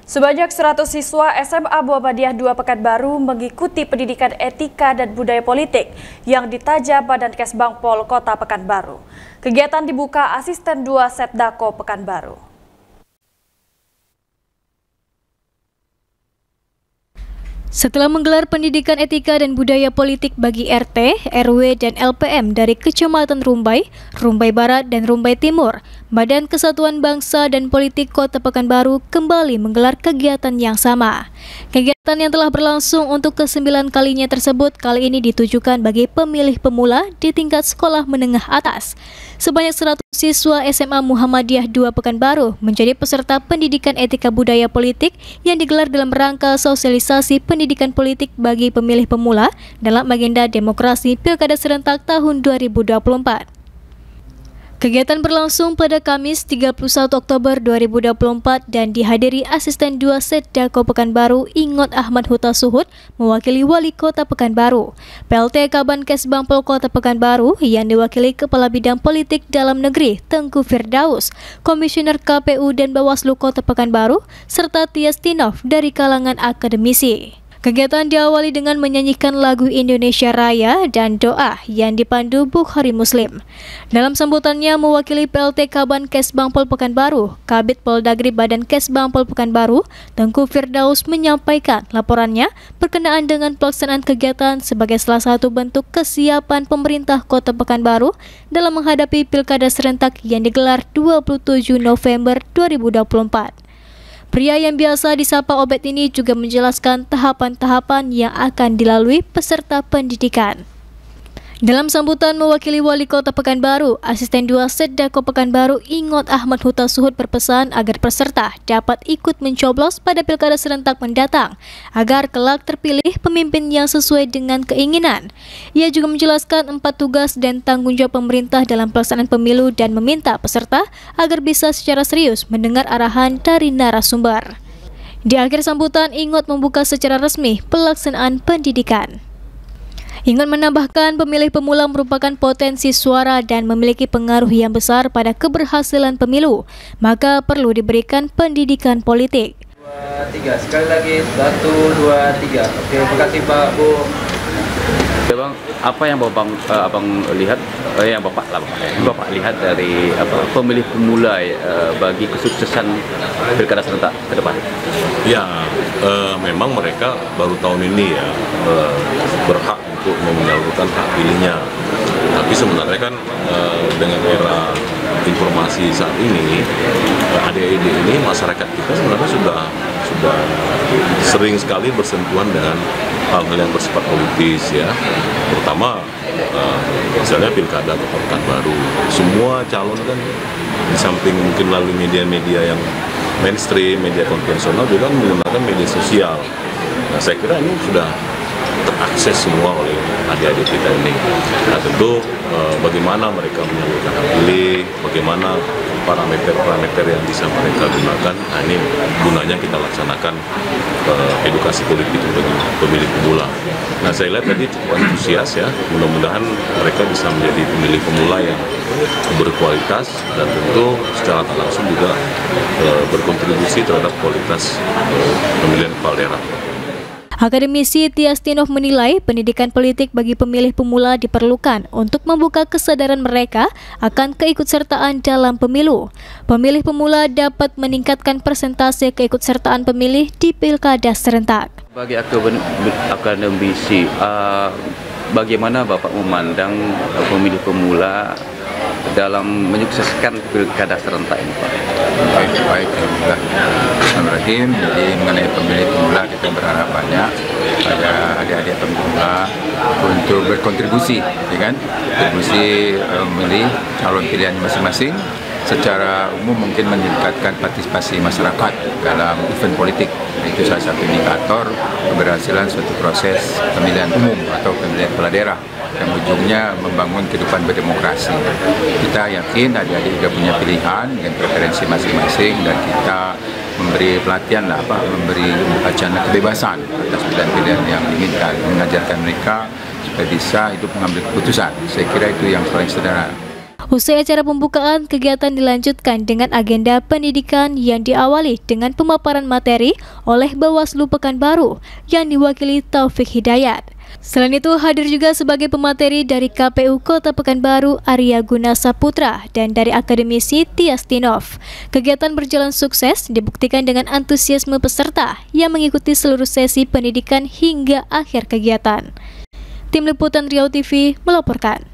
Sebanyak 100 siswa SMA Muhammadiyah 2 Pekanbaru mengikuti pendidikan etika dan budaya politik yang ditaja Badan Kesbangpol Kota Pekanbaru. Kegiatan dibuka Asisten 2 Setdako Pekanbaru. Setelah menggelar pendidikan etika dan budaya politik bagi RT, RW, dan LPM dari Kecamatan Rumbai, Rumbai Barat, dan Rumbai Timur, Badan Kesatuan Bangsa dan Politik Kota Pekanbaru kembali menggelar kegiatan yang sama. Kegiatan yang telah berlangsung untuk ke-9 kalinya tersebut kali ini ditujukan bagi pemilih pemula di tingkat sekolah menengah atas. Sebanyak 100 siswa SMA Muhammadiyah 2 Pekanbaru menjadi peserta pendidikan etika budaya politik yang digelar dalam rangka sosialisasi pendidikan politik bagi pemilih pemula dalam agenda demokrasi Pilkada Serentak tahun 2024. Kegiatan berlangsung pada Kamis 31 Oktober 2024 dan dihadiri Asisten 2 Setdako Pekanbaru Ingot Ahmad Huta Suhud mewakili Wali Kota Pekanbaru, PLT Kaban Kesbangpol Kota Pekanbaru yang diwakili Kepala Bidang Politik Dalam Negeri Tengku Firdaus, Komisioner KPU dan Bawaslu Kota Pekanbaru, serta Tias Tinof dari kalangan akademisi. Kegiatan diawali dengan menyanyikan lagu Indonesia Raya dan doa yang dipandu Bukhari Muslim. Dalam sambutannya mewakili PLT Kaban Kesbangpol Pekanbaru, Kabid Poldagri Badan Kesbangpol Pekanbaru, Tengku Firdaus menyampaikan laporannya berkenaan dengan pelaksanaan kegiatan sebagai salah satu bentuk kesiapan pemerintah Kota Pekanbaru dalam menghadapi Pilkada Serentak yang digelar 27 November 2024. Pria yang biasa disapa Obet ini juga menjelaskan tahapan-tahapan yang akan dilalui peserta pendidikan. Dalam sambutan mewakili Wali Kota Pekanbaru, Asisten 2 Setdako Pekanbaru Ingot Ahmad Huta Suhud berpesan agar peserta dapat ikut mencoblos pada Pilkada Serentak mendatang, agar kelak terpilih pemimpin yang sesuai dengan keinginan. Ia juga menjelaskan 4 tugas dan tanggung jawab pemerintah dalam pelaksanaan pemilu dan meminta peserta agar bisa secara serius mendengar arahan dari narasumber. Di akhir sambutan, Ingot membuka secara resmi pelaksanaan pendidikan. Ingot menambahkan pemilih pemula merupakan potensi suara dan memiliki pengaruh yang besar pada keberhasilan pemilu, maka perlu diberikan pendidikan politik. 2, 3, sekali lagi 1, 2, 3. Oke, terima kasih Pak Bu. Ya Bang, apa yang abang lihat, yang Bapak lihat dari pemilih pemula bagi kesuksesan Pilkada Serentak ke depan? Ya, memang mereka baru tahun ini ya berhak untuk menyalurkan hak pilihnya. Tapi sebenarnya kan dengan era informasi saat ini, adik-adik ini masyarakat kita sebenarnya sudah sering sekali bersentuhan dengan hal-hal yang bersifat politis ya, terutama misalnya Pilkada Kota Pekanbaru. Semua calon kan di samping mungkin melalui media-media yang mainstream, media konvensional juga menggunakan media sosial. Nah, saya kira ini sudah terakses semua oleh adik-adik kita ini. Nah, tentu bagaimana mereka menyalurkan hak pilih, bagaimana parameter-parameter yang bisa mereka gunakan. Nah, ini gunanya kita laksanakan edukasi politik bagi pemilih pemula. Nah, saya lihat tadi cukup antusias ya. Mudah-mudahan mereka bisa menjadi pemilih pemula yang berkualitas dan tentu secara tak langsung juga berkontribusi terhadap kualitas pemilihan kepala daerah. Akademisi Tias Tinof menilai pendidikan politik bagi pemilih pemula diperlukan untuk membuka kesadaran mereka akan keikutsertaan dalam pemilu. Pemilih pemula dapat meningkatkan persentase keikutsertaan pemilih di Pilkada Serentak. Bagi akademisi, bagaimana Bapak memandang pemilih pemula dalam menyukseskan Pilkada Serentak ini, Pak? Baik, Bismillahirrahmanirrahim. Jadi mengenai pemilih pemula kita berharap banyak pada adik-adik pemula untuk berkontribusi, ya kan? Kontribusi memilih calon pilihan masing-masing. Secara umum mungkin meningkatkan partisipasi masyarakat dalam event politik. Itu salah satu indikator keberhasilan suatu proses pemilihan umum atau pemilihan kepala daerah yang ujungnya membangun kehidupan berdemokrasi. Kita yakin adik-adik juga punya pilihan dengan preferensi masing-masing dan kita memberi pelatihan memberi wacana kebebasan atas pilihan-pilihan yang diinginkan, mengajarkan mereka supaya bisa itu mengambil keputusan. Saya kira itu yang paling sederhana. Usai acara pembukaan, kegiatan dilanjutkan dengan agenda pendidikan yang diawali dengan pemaparan materi oleh Bawaslu Pekanbaru yang diwakili Taufik Hidayat. Selain itu, hadir juga sebagai pemateri dari KPU Kota Pekanbaru Arya Guna Saputra dan dari akademisi Tias Tinov. Kegiatan berjalan sukses dibuktikan dengan antusiasme peserta yang mengikuti seluruh sesi pendidikan hingga akhir kegiatan. Tim Liputan Riau TV melaporkan.